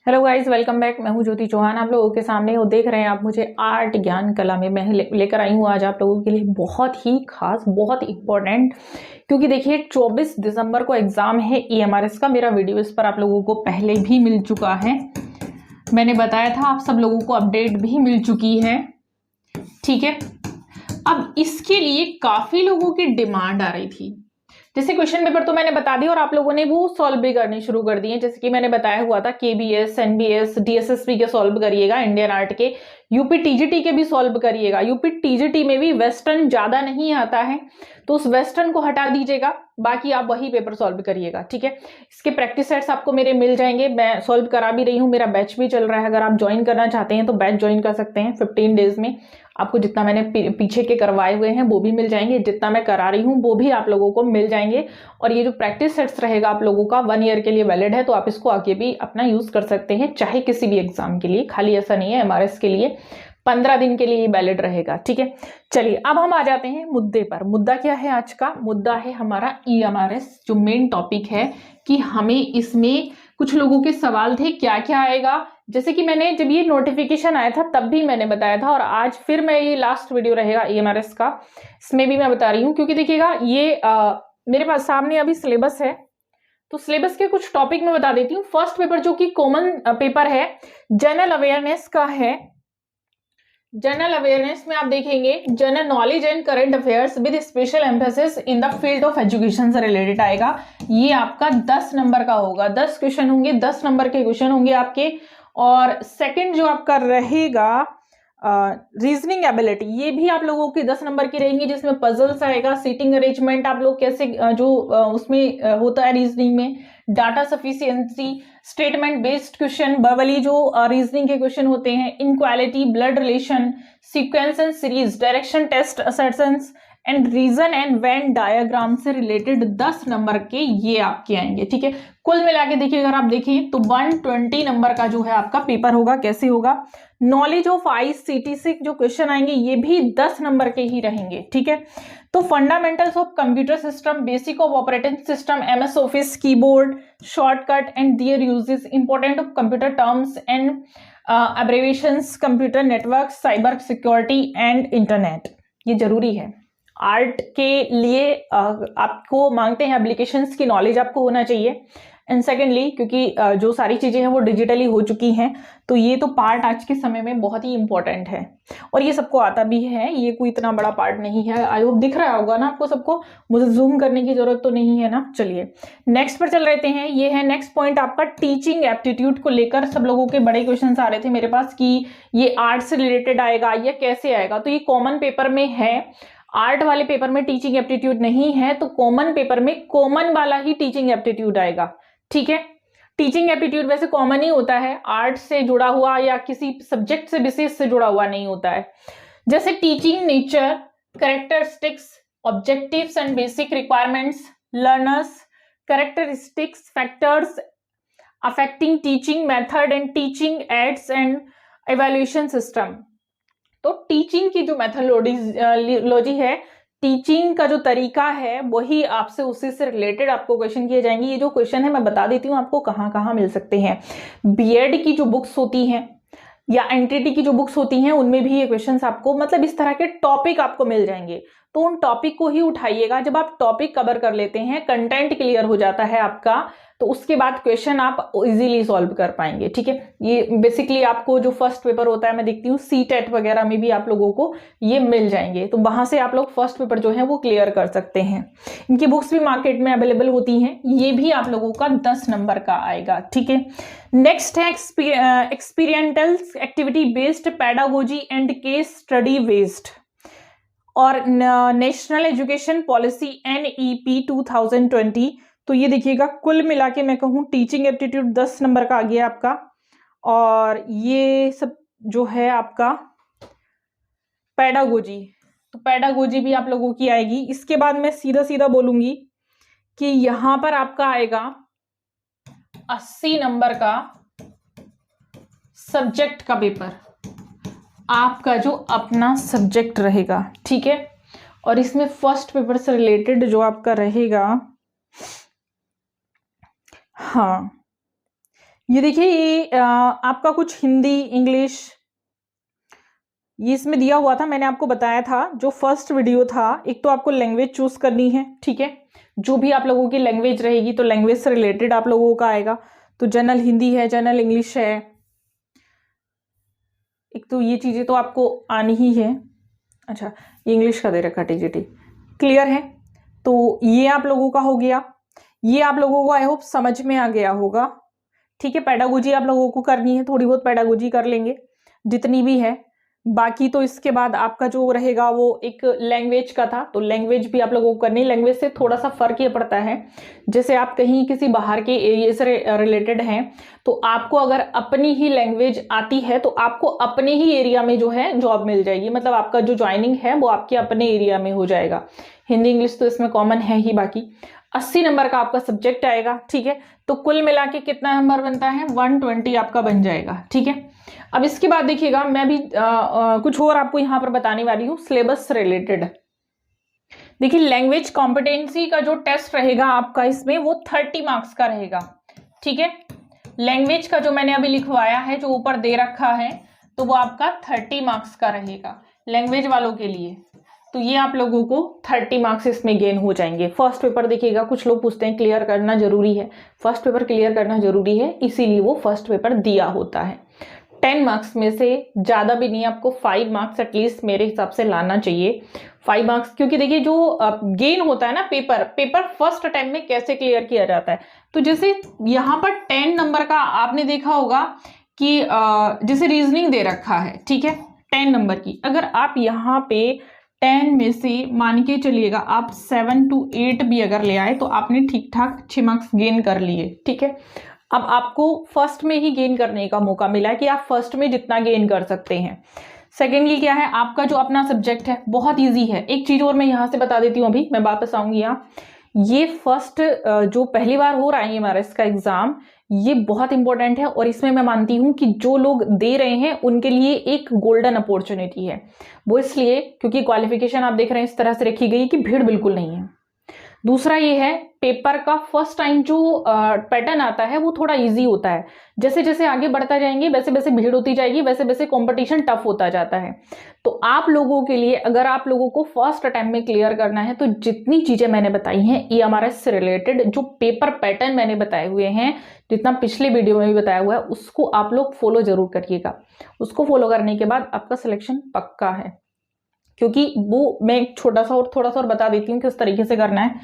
Hello guys, welcome back. मैं हूं ज्योति चौहान। आप लोगों के सामने वो देख रहे हैं आप मुझे आर्ट ज्ञान कला में मैं लेकर आई हूं आज आप लोगों के लिए बहुत ही खास, बहुत इम्पोर्टेंट। क्योंकि देखिए 24 दिसंबर को एग्जाम है EMRS का। मेरा वीडियो इस पर आप लोगों को पहले भी मिल चुका है, मैंने बताया था, आप सब लोगों को अपडेट भी मिल चुकी है। ठीक है, अब इसके लिए काफी लोगों की डिमांड आ रही थी। जैसे क्वेश्चन पेपर तो मैंने बता दिया और आप लोगों ने वो सॉल्व भी करने शुरू कर दिए। जैसे कि मैंने बताया हुआ था KBS, NBS, DSSP के सॉल्व करिएगा, इंडियन आर्ट के, यूपी TGT के भी सॉल्व करिएगा। यूपी TGT में भी वेस्टर्न ज्यादा नहीं आता है तो उस वेस्टर्न को हटा दीजिएगा, बाकी आप वही पेपर सॉल्व करिएगा। ठीक है, इसके प्रैक्टिस सेट्स आपको मेरे मिल जाएंगे, मैं सॉल्व करा भी रही हूँ, मेरा बैच भी चल रहा है। अगर आप ज्वाइन करना चाहते हैं तो बैच ज्वाइन कर सकते हैं 15 डेज में। आपको जितना मैंने पीछे के करवाए हुए हैं वो भी मिल जाएंगे, जितना मैं करा रही हूँ वो भी आप लोगों को मिल जाएंगे। और ये जो प्रैक्टिस सेट्स रहेगा आप लोगों का 1 ईयर के लिए वैलिड है, तो आप इसको आगे भी अपना यूज कर सकते हैं, चाहे किसी भी एग्जाम के लिए, खाली ऐसा नहीं है। MRS के लिए 15 दिन के लिए वैलिड रहेगा। ठीक है, चलिए अब हम आ जाते हैं मुद्दे पर। मुद्दा क्या है? आज का मुद्दा है हमारा EMRS, जो मेन टॉपिक है कि हमें इसमें कुछ लोगों के सवाल थे क्या क्या आएगा। जैसे कि मैंने जब ये नोटिफिकेशन आया था तब भी मैंने बताया था, और आज फिर मैं ये लास्ट वीडियो रहेगा EMRS का, इसमें भी मैं बता रही हूँ। क्योंकि देखिएगा ये मेरे पास सामने अभी सिलेबस है, तो सिलेबस के कुछ टॉपिक मैं बता देती हूँ। फर्स्ट पेपर जो कि कॉमन पेपर है, जनरल अवेयरनेस का है। जनरल अवेयरनेस में आप देखेंगे general knowledge and current affairs with special emphasis in the field of education से रिलेटेड आएगा। ये आपका 10 नंबर का होगा, 10 क्वेश्चन होंगे, 10 नंबर के क्वेश्चन होंगे आपके। और सेकंड जो आपका रहेगा रीजनिंग एबिलिटी, ये भी आप लोगों की 10 नंबर की रहेंगी, जिसमें पजल्स आएगा, सीटिंग अरेंजमेंट आप लोग कैसे उसमें होता है रीजनिंग में, data sufficiency, statement based question, verbally जो रीजनिंग के क्वेश्चन होते हैं, inequality, blood relation, sequence and series, direction test, assertions and reason and Venn diagram से रिलेटेड 10 नंबर के ये आपके आएंगे। ठीक है, कुल मिला के देखिए, अगर आप देखें तो 120 नंबर का जो है आपका पेपर होगा। कैसे होगा? नॉलेज ऑफ ICT से जो क्वेश्चन आएंगे ये भी 10 नंबर के ही रहेंगे। ठीक है, तो fundamentals of computer system, basic of operating system, MS office, keyboard, shortcut and their uses, important of computer terms and abbreviations, computer network, cyber security and internet, ये जरूरी है आर्ट के लिए। आपको मांगते हैं एप्लीकेशंस की नॉलेज आपको होना चाहिए। एंड सेकेंडली, क्योंकि जो सारी चीजें हैं वो डिजिटली हो चुकी हैं, तो ये तो पार्ट आज के समय में बहुत ही इंपॉर्टेंट है, और ये सबको आता भी है, ये कोई इतना बड़ा पार्ट नहीं है। आई होप दिख रहा होगा ना आपको सबको, मुझे जूम करने की जरूरत तो नहीं है ना। चलिए नेक्स्ट पर चल रहते हैं। ये है नेक्स्ट पॉइंट आपका टीचिंग एप्टीट्यूड को लेकर। सब लोगों के बड़े क्वेश्चन आ रहे थे मेरे पास कि ये आर्ट से रिलेटेड आएगा या कैसे आएगा। तो ये कॉमन पेपर में है, आर्ट वाले पेपर में टीचिंग एप्टीट्यूड नहीं है, तो कॉमन पेपर में कॉमन वाला ही टीचिंग एप्टीट्यूड आएगा। ठीक है, टीचिंग एप्टीट्यूड वैसे कॉमन ही होता है, आर्ट से जुड़ा हुआ या किसी सब्जेक्ट से विशेष से जुड़ा हुआ नहीं होता है। जैसे teaching nature, characteristics, objectives and basic requirements, learners, characteristics, factors affecting teaching method and teaching ads and evaluation system. तो टीचिंग की जो मेथोडोलॉजी है, टीचिंग का जो तरीका है, वही आपसे उसी से रिलेटेड आपको क्वेश्चन किए जाएंगे। ये जो क्वेश्चन है मैं बता देती हूँ आपको कहाँ कहाँ मिल सकते हैं। BEd की जो बुक्स होती हैं या NTT की जो बुक्स होती हैं उनमें भी ये क्वेश्चंस आपको, मतलब इस तरह के टॉपिक आपको मिल जाएंगे, तो उन टॉपिक को ही उठाइएगा। जब आप टॉपिक कवर कर लेते हैं, कंटेंट क्लियर हो जाता है आपका, तो उसके बाद क्वेश्चन आप इजीली सॉल्व कर पाएंगे। ठीक है, ये बेसिकली आपको जो फर्स्ट पेपर होता है, मैं देखती हूँ CTET वगैरह में भी आप लोगों को ये मिल जाएंगे, तो वहां से आप लोग फर्स्ट पेपर जो है वो क्लियर कर सकते हैं। इनकी बुक्स भी मार्केट में अवेलेबल होती हैं। ये भी आप लोगों का 10 नंबर का आएगा। ठीक है, नेक्स्ट है experiential activity based pedagogy and case study based, और नेशनल एजुकेशन पॉलिसी NEP 2020। तो ये देखिएगा, कुल मिला के मैं कहूँ टीचिंग एप्टीट्यूड 10 नंबर का आ गया आपका, और ये सब जो है आपका पेडागोजी, तो पेडागोजी भी आप लोगों की आएगी। इसके बाद मैं सीधा सीधा बोलूंगी कि यहां पर आपका आएगा 80 नंबर का सब्जेक्ट का पेपर, आपका जो अपना सब्जेक्ट रहेगा। ठीक है, और इसमें फर्स्ट पेपर से रिलेटेड जो आपका रहेगा, हाँ, ये देखिए, ये आपका कुछ हिंदी, इंग्लिश, ये इसमें दिया हुआ था। मैंने आपको बताया था जो फर्स्ट वीडियो था, एक तो आपको लैंग्वेज चूज करनी है, ठीक है। जो भी आप लोगों की लैंग्वेज रहेगी तो लैंग्वेज से रिलेटेड आप लोगों का आएगा। तो जनरल हिंदी है, जनरल इंग्लिश है, एक तो ये चीजें तो आपको आनी ही है। अच्छा, ये इंग्लिश का दे रखा टीजीटी, क्लियर है। तो ये आप लोगों का हो गया। ये आप लोगों को आई होप समझ में आ गया होगा, ठीक है। पेडागोजी आप लोगों को करनी है, थोड़ी बहुत पेडागोजी कर लेंगे जितनी भी है। बाकी तो इसके बाद आपका जो रहेगा वो एक लैंग्वेज का था, तो लैंग्वेज भी आप लोगों को करनी है। लैंग्वेज से थोड़ा सा फर्क ये पड़ता है, जैसे आप कहीं किसी बाहर के एरिया से रिलेटेड हैं तो आपको अगर अपनी ही लैंग्वेज आती है तो आपको अपने ही एरिया में जो है जॉब मिल जाएगी, मतलब आपका जो ज्वाइनिंग है वो आपके अपने एरिया में हो जाएगा। हिंदी इंग्लिश तो इसमें कॉमन है ही। बाकी 80 नंबर का आपका सब्जेक्ट आएगा, ठीक है। तो कुल मिला के कितना नंबर बनता है, 120 आपका बन जाएगा, ठीक है। अब इसके बाद देखिएगा, मैं भी कुछ और आपको यहां पर बताने वाली हूं सिलेबस से रिलेटेड। देखिए, लैंग्वेज कॉम्पिटेंसी का जो टेस्ट रहेगा आपका इसमें वो 30 मार्क्स का रहेगा, ठीक है। लैंग्वेज का जो मैंने अभी लिखवाया है, जो ऊपर दे रखा है, तो वो आपका 30 मार्क्स का रहेगा लैंग्वेज वालों के लिए। तो ये आप लोगों को 30 मार्क्स इसमें गेन हो जाएंगे। फर्स्ट पेपर देखिएगा, कुछ लोग पूछते हैं क्लियर करना जरूरी है, फर्स्ट पेपर क्लियर करना जरूरी है, इसीलिए वो फर्स्ट पेपर दिया होता है। 10 मार्क्स में से ज्यादा भी नहीं, आपको 5 मार्क्स एटलीस्ट मेरे हिसाब से लाना चाहिए। 5 मार्क्स, क्योंकि देखिए जो गेन होता है ना पेपर फर्स्ट अटेम्प्ट में कैसे क्लियर किया जाता है। तो जैसे यहाँ पर 10 नंबर का आपने देखा होगा कि जैसे रीजनिंग दे रखा है, ठीक है, 10 नंबर की, अगर आप यहाँ पे 10 में से मान के चलिएगा आप 7 to 8 भी अगर ले आए तो आपने ठीक ठाक 6 मार्क्स गेन कर लिए, ठीक है। अब आपको फर्स्ट में ही गेन करने का मौका मिला है कि आप फर्स्ट में जितना गेन कर सकते हैं। सेकेंडली क्या है, आपका जो अपना सब्जेक्ट है बहुत इजी है। एक चीज और मैं यहां से बता देती हूँ, अभी मैं वापस आऊंगी यहाँ। ये फर्स्ट जो पहली बार हो रहा है हमारा इसका एग्जाम, ये बहुत इंपॉर्टेंट है और इसमें मैं मानती हूं कि जो लोग दे रहे हैं उनके लिए एक गोल्डन अपॉर्चुनिटी है। वो इसलिए क्योंकि क्वालिफिकेशन आप देख रहे हैं इस तरह से रखी गई कि भीड़ बिल्कुल नहीं है। दूसरा ये है, पेपर का फर्स्ट टाइम जो पैटर्न आता है वो थोड़ा इजी होता है। जैसे जैसे आगे बढ़ता जाएंगे वैसे वैसे भीड़ होती जाएगी, वैसे वैसे कंपटीशन टफ होता जाता है। तो आप लोगों के लिए, अगर आप लोगों को फर्स्ट अटेम्प्ट में क्लियर करना है तो जितनी चीजें मैंने बताई हैं EMRS से रिलेटेड, जो पेपर पैटर्न मैंने बताए हुए हैं, जितना पिछले वीडियो में भी बताया हुआ है, उसको आप लोग फॉलो जरूर करिएगा। उसको फॉलो करने के बाद आपका सिलेक्शन पक्का है। क्योंकि वो मैं एक छोटा सा और थोड़ा सा और बता देती हूँ किस तरीके से करना है।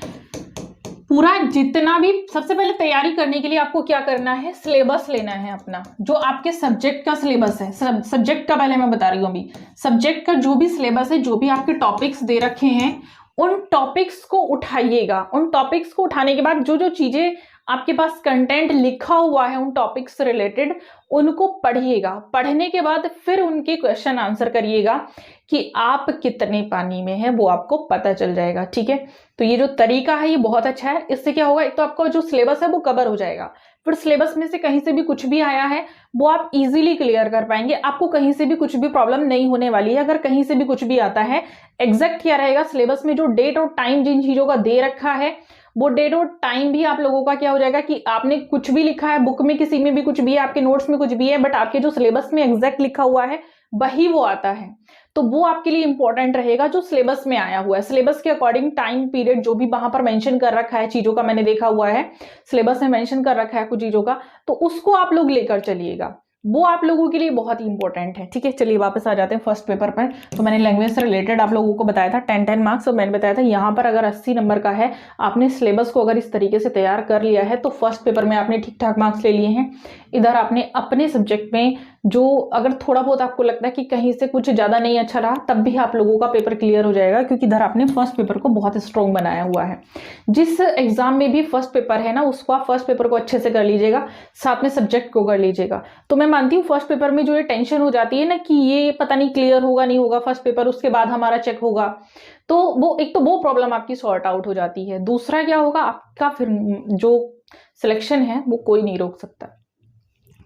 पूरा जितना भी, सबसे पहले तैयारी करने के लिए आपको क्या करना है, सिलेबस लेना है अपना, जो आपके सब्जेक्ट का सिलेबस है। सब्जेक्ट का पहले मैं बता रही हूँ, अभी सब्जेक्ट का जो भी सिलेबस है, जो भी आपके टॉपिक्स दे रखे हैं, उन टॉपिक्स को उठाइएगा। उन टॉपिक्स को उठाने के बाद जो जो चीजें आपके पास कंटेंट लिखा हुआ है उन टॉपिक्स से रिलेटेड, उनको पढ़िएगा। पढ़ने के बाद फिर उनके क्वेश्चन आंसर करिएगा कि आप कितने पानी में हैं, वो आपको पता चल जाएगा, ठीक है। तो ये जो तरीका है ये बहुत अच्छा है। इससे क्या होगा, एक तो आपका जो सिलेबस है वो कवर हो जाएगा, फिर सिलेबस में से कहीं से भी कुछ भी आया है वो आप इजीली क्लियर कर पाएंगे। आपको कहीं से भी कुछ भी प्रॉब्लम नहीं होने वाली है। अगर कहीं से भी कुछ भी आता है, एग्जैक्ट क्या रहेगा, सिलेबस में जो डेट और टाइम जिन चीजों का दे रखा है, वो डेट और टाइम भी आप लोगों का क्या हो जाएगा कि आपने कुछ भी लिखा है, बुक में किसी में भी कुछ भी है, आपके नोट्स में कुछ भी है, बट आपके जो सिलेबस में एग्जैक्ट लिखा हुआ है वही वो आता है। तो वो आपके लिए इंपॉर्टेंट रहेगा जो सिलेबस में आया हुआ है। सिलेबस के अकॉर्डिंग टाइम पीरियड जो भी वहां पर मेंशन कर रखा है चीजों का, मैंने देखा हुआ है सिलेबस में मेंशन कर रखा है कुछ चीजों का, तो उसको आप लोग लेकर चलिएगा। वो आप लोगों के लिए बहुत ही इंपॉर्टेंट है, ठीक है। चलिए वापस आ जाते हैं फर्स्ट पेपर पर। तो मैंने लैंग्वेज से रिलेटेड आप लोगों को बताया था 10 मार्क्स, और मैंने बताया था यहाँ पर अगर 80 नंबर का है, आपने सिलेबस को अगर इस तरीके से तैयार कर लिया है तो फर्स्ट पेपर में आपने ठीक ठाक मार्क्स ले लिए हैं। इधर आपने अपने सब्जेक्ट में जो अगर थोड़ा बहुत आपको लगता है कि कहीं से कुछ ज्यादा नहीं अच्छा रहा, तब भी आप लोगों का पेपर क्लियर हो जाएगा, क्योंकि इधर आपने फर्स्ट पेपर को बहुत स्ट्रॉन्ग बनाया हुआ है। जिस एग्जाम में भी फर्स्ट पेपर है ना, उसको आप फर्स्ट पेपर को अच्छे से कर लीजिएगा, साथ में सब्जेक्ट को कर लीजिएगा। तो मैं मानती हूँ फर्स्ट पेपर में जो ये टेंशन हो जाती है ना कि ये पता नहीं क्लियर होगा नहीं होगा फर्स्ट पेपर, उसके बाद हमारा चेक होगा, तो वो एक तो वो प्रॉब्लम आपकी सॉर्ट आउट हो जाती है। दूसरा क्या होगा, आपका फिर जो सिलेक्शन है वो कोई नहीं रोक सकता।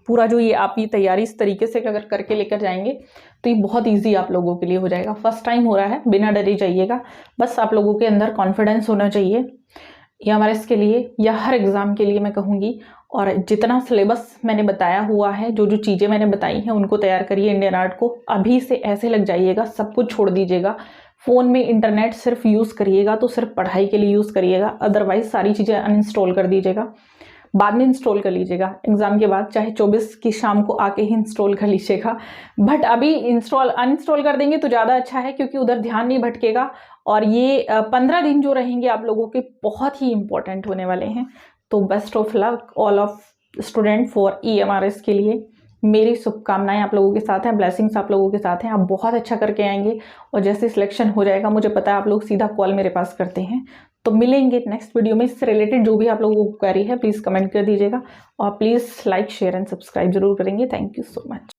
पूरा जो ये आप ये तैयारी इस तरीके से अगर करके लेकर जाएंगे तो ये बहुत इजी आप लोगों के लिए हो जाएगा। फर्स्ट टाइम हो रहा है, बिना डरे जाइएगा, बस आप लोगों के अंदर कॉन्फिडेंस होना चाहिए। ये हमारे इसके लिए या हर एग्जाम के लिए मैं कहूँगी। और जितना सिलेबस मैंने बताया हुआ है, जो जो चीज़ें मैंने बताई हैं उनको तैयार करिए। इंडियन आर्ट को अभी से ऐसे लग जाइएगा, सब कुछ छोड़ दीजिएगा। फ़ोन में इंटरनेट सिर्फ यूज़ करिएगा तो सिर्फ पढ़ाई के लिए यूज़ करिएगा, अदरवाइज सारी चीज़ें अनइंस्टॉल कर दीजिएगा, बाद में इंस्टॉल कर लीजिएगा एग्ज़ाम के बाद, चाहे 24 की शाम को आके ही इंस्टॉल कर लीजिएगा। बट अभी अनइंस्टॉल कर देंगे तो ज़्यादा अच्छा है, क्योंकि उधर ध्यान नहीं भटकेगा। और ये 15 दिन जो रहेंगे आप लोगों के बहुत ही इंपॉर्टेंट होने वाले हैं। तो best of luck all of student for EMRS के लिए। मेरी शुभकामनाएं आप लोगों के साथ हैं, ब्लेसिंग्स आप लोगों के साथ हैं। आप बहुत अच्छा करके आएंगे और जैसे सिलेक्शन हो जाएगा, मुझे पता है आप लोग सीधा कॉल मेरे पास करते हैं। तो मिलेंगे नेक्स्ट वीडियो में। इससे रिलेटेड जो भी आप लोगों को क्वेरी है प्लीज़ कमेंट कर दीजिएगा, और please like share and subscribe जरूर करेंगे। Thank you so much.